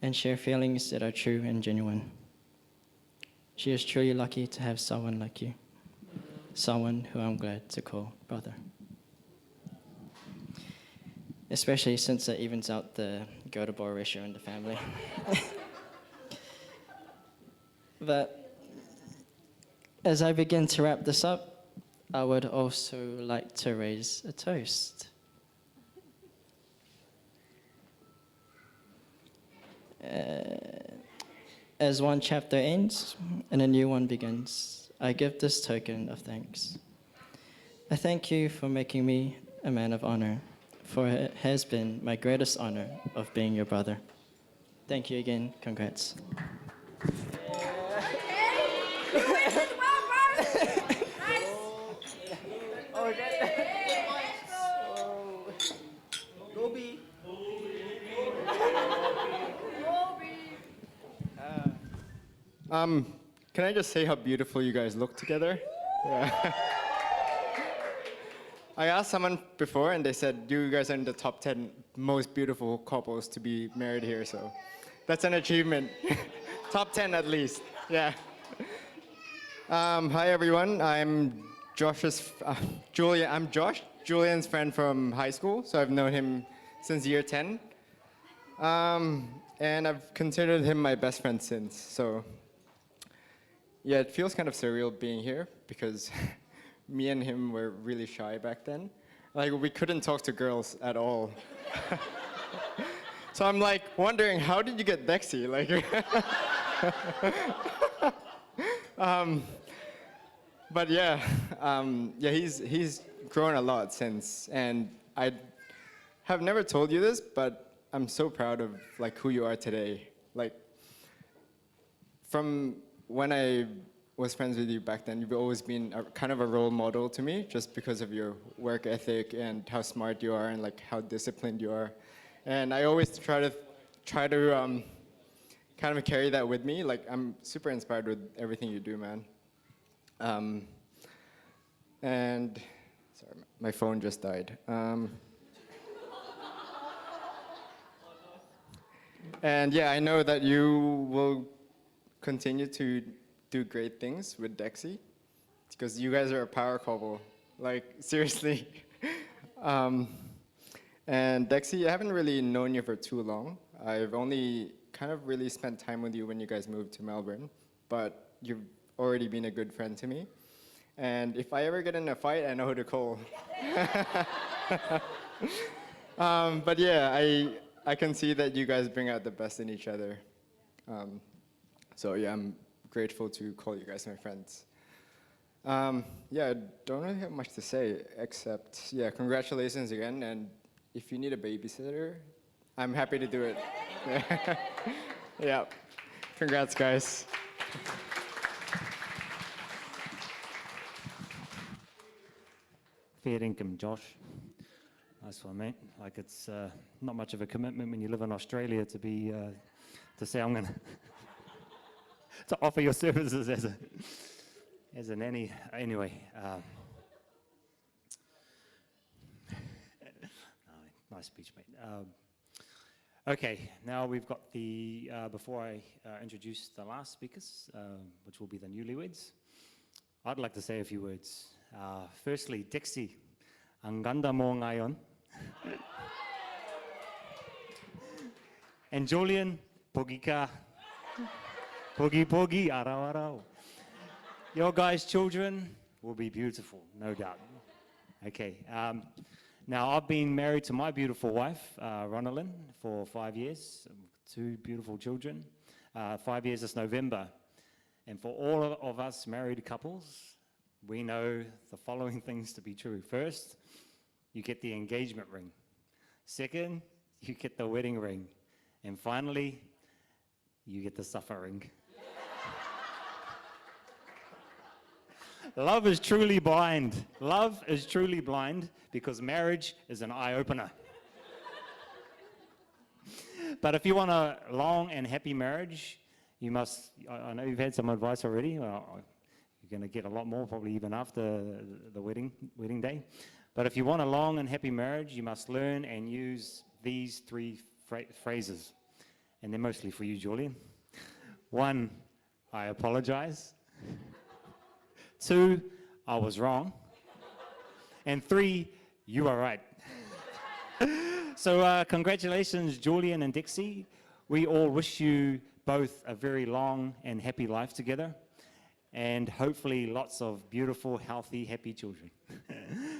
and share feelings that are true and genuine. She is truly lucky to have someone like you, someone who I'm glad to call brother. Especially since it evens out the go-to-bar ratio in the family. But as I begin to wrap this up, I would also like to raise a toast. As one chapter ends and a new one begins, I give this token of thanks. I thank you for making me a man of honor, for it has been my greatest honor of being your brother. Thank you again. Congrats. Can I just say how beautiful you guys look together? Yeah. I asked someone before, and they said you guys are in the top 10 most beautiful couples to be married here, so that's an achievement. Top 10 at least, yeah. Hi everyone, I'm Julian. I'm Josh, Julian's friend from high school, so I've known him since year 10. And I've considered him my best friend since, so yeah, it feels kind of surreal being here because me and him were really shy back then. Like, we couldn't talk to girls at all. So I'm like wondering, how did you get Dexie? Like, but yeah, yeah, he's grown a lot since, and I have never told you this, but I'm so proud of like who you are today. Like, from when I was friends with you back then, you've always been kind of a role model to me, just because of your work ethic and how smart you are and like how disciplined you are. And I always try to kind of carry that with me. Like, I'm super inspired with everything you do, man. And sorry, my phone just died. And yeah, I know that you will continue to do great things with Dexie, because you guys are a power couple. Like, seriously. And Dexie, I haven't really known you for too long. I've only kind of really spent time with you when you guys moved to Melbourne, but you've already been a good friend to me. And if I ever get in a fight, I know who to call. But yeah, I can see that you guys bring out the best in each other. So yeah, I'm grateful to call you guys my friends. Yeah, I don't really have much to say, except, yeah, congratulations again, and if you need a babysitter, I'm happy to do it. Yeah, congrats, guys. Fair income, Josh. Nice one, mate. Like, it's not much of a commitment when you live in Australia to be to say I'm gonna to offer your services as a nanny. Anyway, nice speech, mate. Okay, now we've got the before I introduce the last speakers, which will be the newlyweds, I'd like to say a few words. Firstly, Dexie, ang ganda mo ngayon. And Julian, pogi ka. Pogi pogi, araw araw. Your guys' children will be beautiful, no doubt. Okay, now I've been married to my beautiful wife, Ronalyn, for 5 years, 2 beautiful children. 5 years this November. And for all of us married couples, we know the following things to be true. First, you get the engagement ring. Second, you get the wedding ring. And finally, you get the suffering. Love is truly blind. Love is truly blind because marriage is an eye-opener. But if you want a long and happy marriage, you must, I know you've had some advice already. Well, you're going to get a lot more probably even after the wedding day. But if you want a long and happy marriage, you must learn and use these 3 phrases. And they're mostly for you, Julian. 1, I apologize. 2, I was wrong. And 3, you are right. So congratulations, Julian and Dexie. We all wish you both a very long and happy life together, and hopefully lots of beautiful, healthy, happy children.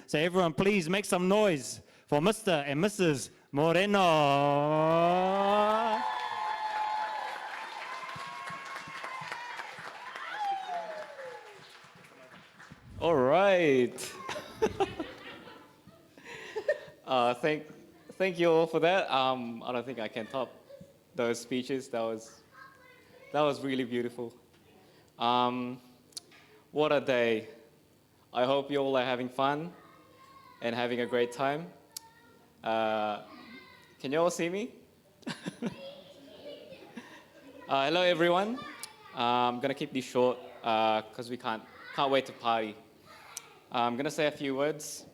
So everyone, please make some noise for Mr. and Mrs. Moreno. All right. Thank you all for that. I don't think I can top those speeches. That was really beautiful. What a day. I hope you all are having fun and having a great time. Can you all see me? Hello, everyone. I'm gonna keep this short because we can't wait to party. I'm gonna say a few words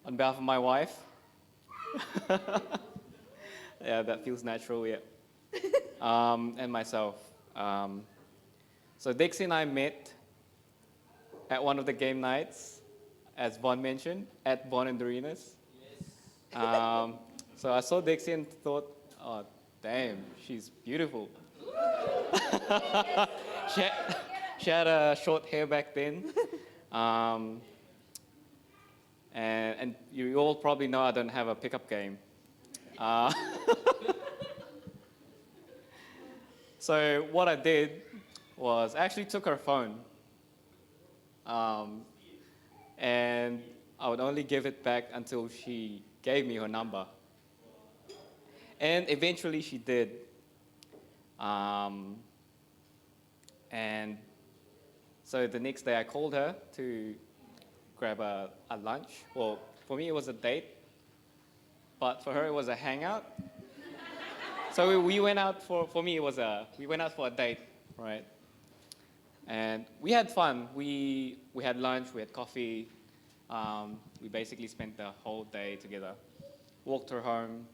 on behalf of my wife. Yeah, that feels natural, yeah. And myself. So Dexie and I met at one of the game nights, as Von mentioned, at Von and Dorina's. Yes. So I saw Dexie and thought, oh, damn, she's beautiful. She had short hair back then. And you all probably know I don't have a pickup game. Uh, so what I did was I actually took her phone, and I would only give it back until she gave me her number. And eventually she did. And so the next day I called her to grab a lunch. Well, for me it was a date, but for her it was a hangout. So we went out for me it was we went out for a date, right? And we had fun. We had lunch, we had coffee. We basically spent the whole day together. Walked her home,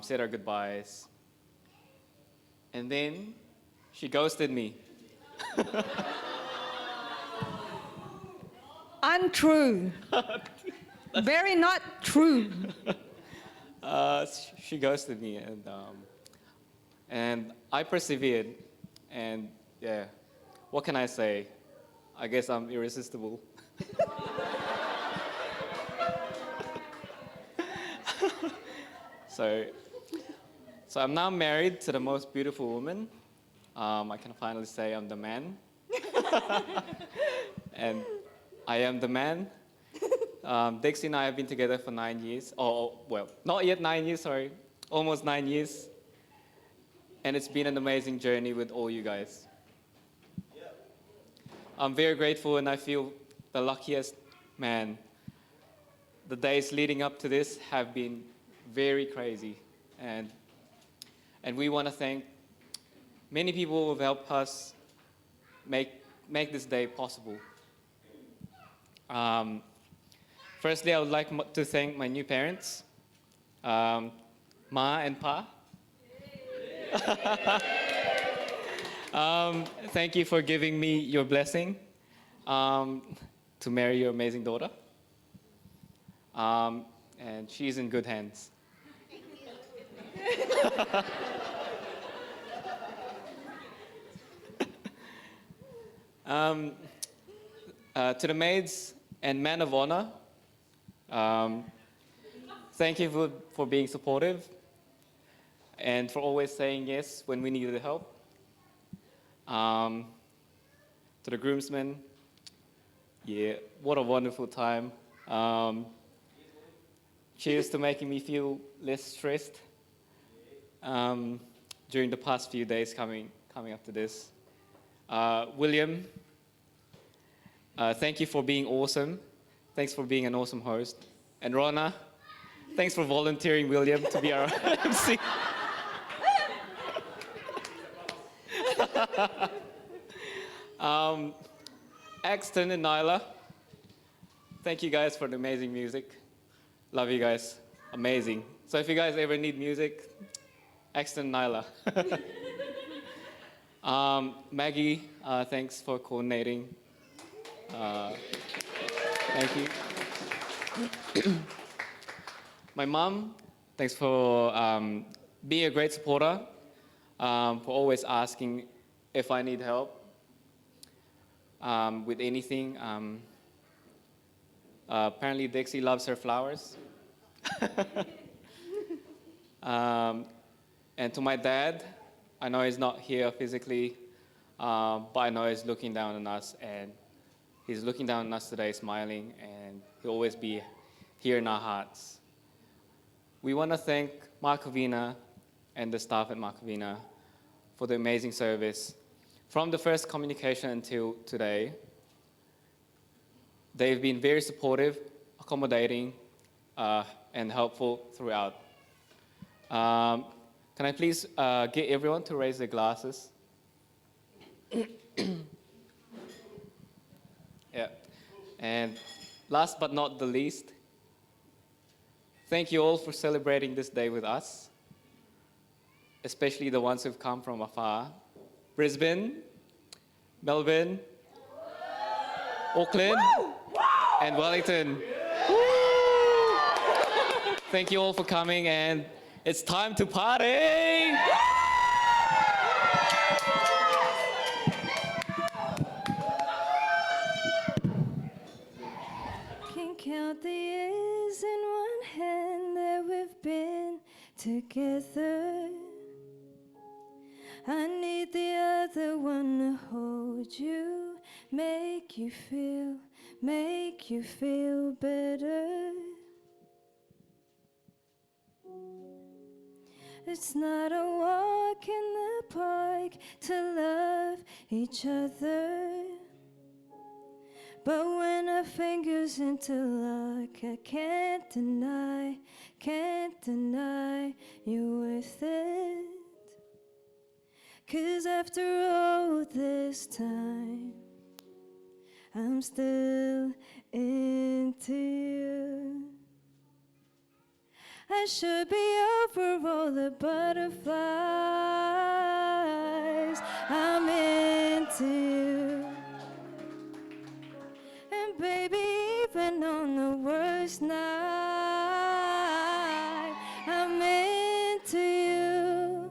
said our goodbyes. And then she ghosted me. Untrue. Very not true. She ghosted me, and I persevered. And yeah, what can I say? I guess I'm irresistible. So I'm now married to the most beautiful woman. I can finally say I'm the man. And I am the man. Dexie and I have been together for 9 years. Oh, well, not yet 9 years, sorry. Almost 9 years. And it's been an amazing journey with all you guys. I'm very grateful and I feel the luckiest man. The days leading up to this have been very crazy. And we want to thank many people who have helped us make this day possible. Firstly, I would like to thank my new parents, Ma and Pa. Thank you for giving me your blessing to marry your amazing daughter. And she's in good hands. To the maids and men of honor, thank you for being supportive and for always saying yes when we needed help. To the groomsmen, yeah, what a wonderful time. Cheers to making me feel less stressed during the past few days coming up to this. William, thank you for being awesome. Thanks for being an awesome host. And Rona, thanks for volunteering William to be our MC. Axton and Nyla, thank you guys for the amazing music. Love you guys. Amazing. So if you guys ever need music, Axton and Nyla. Maggie, thanks for coordinating. Thank you. My mom, thanks for being a great supporter, for always asking if I need help with anything. Apparently Dexie loves her flowers. And to my dad, I know he's not here physically, but I know he's looking down on us, and he's looking down on us today smiling, and he'll always be here in our hearts. We want to thank Markovina and the staff at Markovina for the amazing service. From the first communication until today, they've been very supportive, accommodating, and helpful throughout. Can I please get everyone to raise their glasses? Yeah. And last but not the least, thank you all for celebrating this day with us, especially the ones who've come from afar. Brisbane, Melbourne, Auckland, and Wellington. Thank you all for coming, and it's time to party! Can count the years in one hand that we've been together. I need the other one to hold you, make you feel better. It's not a walk in the park to love each other. But when our fingers interlock, I can't deny you're worth it. 'Cause after all this time, I'm still into you. I should be over all the butterflies. I'm into you. And baby, even on the worst night, I'm into you.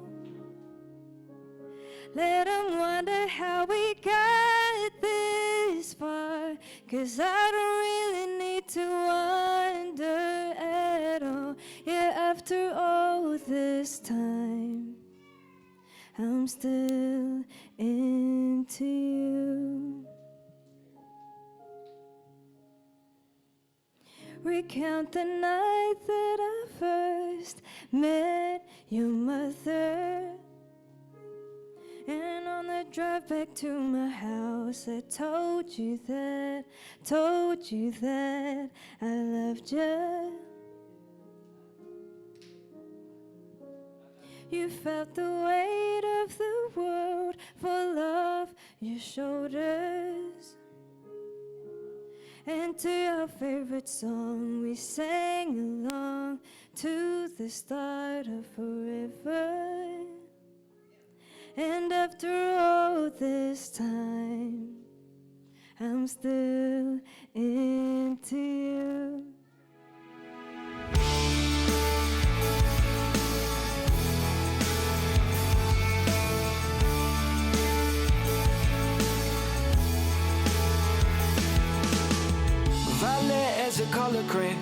Let them wonder how we got this far, 'cause I don't really need to wonder at all. Yeah, after all this time, I'm still into you. Recount the night that I first met your mother. And on the drive back to my house, I told you that I loved you. You felt the weight of the world fall off your shoulders. And to your favorite song, we sang along to the start of forever. And after all this time, I'm still into you. Violet as a color crayon.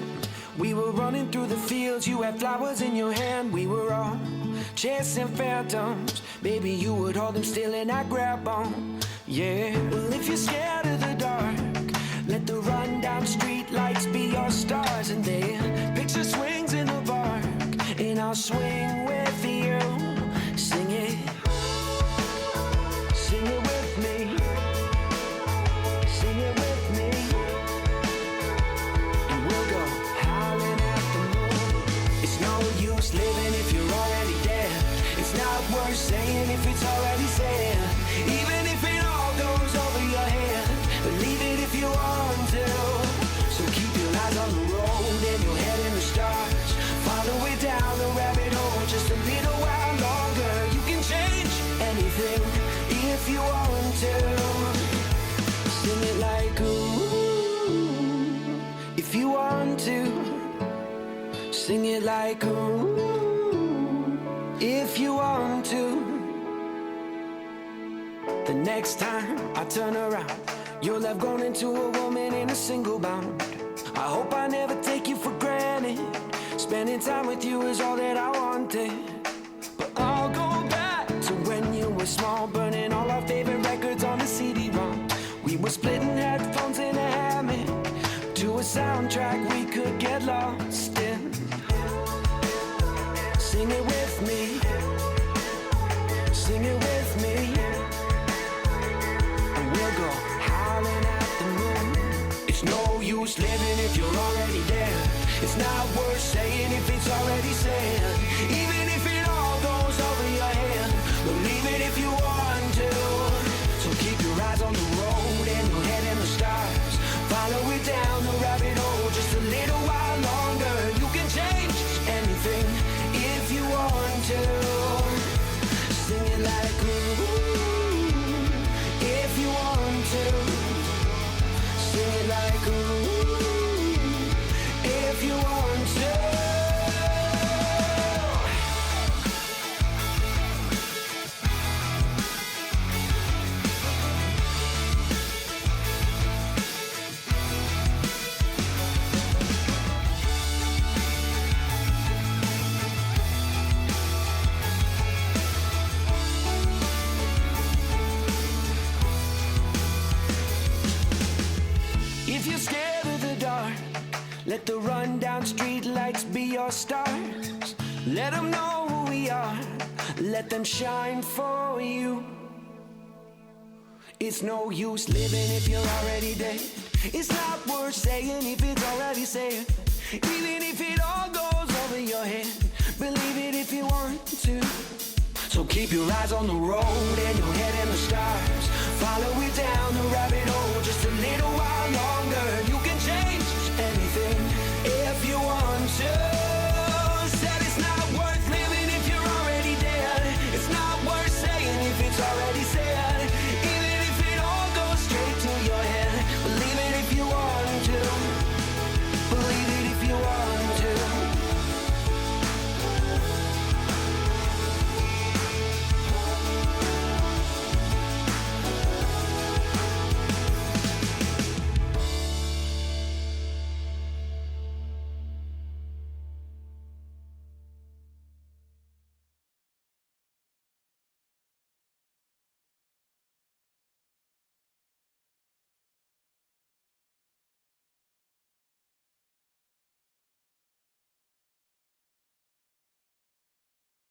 We were running through the fields, you had flowers in your hand. We were all chasing phantoms. Baby, you would hold them still and I'd grab on. Yeah, well, if you're scared of the dark, let the rundown street lights be your stars. And then picture swings in the park, and I'll swing with you. Sing it with me. Sing it with me. And we'll go howling at the moon. It's no use living if you're already dead. It's not worth saying if it's already said. Even if it all goes over your head, believe it if you want to. So keep your eyes on the road and your head in the stars. Follow it down the rabbit hole just a little while longer. You can change anything if you want to. Sing it like ooh, if you want to. Sing it like ooh, if you want to. The next time I turn around, you'll have grown into a woman in a single bound. I hope I never take you for granted. Spending time with you is all that I wanted. But I'll go back to when you were small, burning all our favorite records on the CD-ROM. We were splitting headphones in a hammock to a soundtrack we could get lost in. Sing it with me. Sing it with me. And we'll go howling at the moon. It's no use living if you're already dead. It's not worth saying if it's already said. Even if it all goes over your head, believe it if you want to. So keep your eyes on the road and your head in the stars. Follow it down the rabbit hole just a little while longer. Let the rundown street lights be your stars. Let them know who we are. Let them shine for you. It's no use living if you're already dead. It's not worth saying if it's already said. Even if it all goes over your head, believe it if you want to. So keep your eyes on the road and your head in the stars. Follow it down the rabbit hole just a little while longer.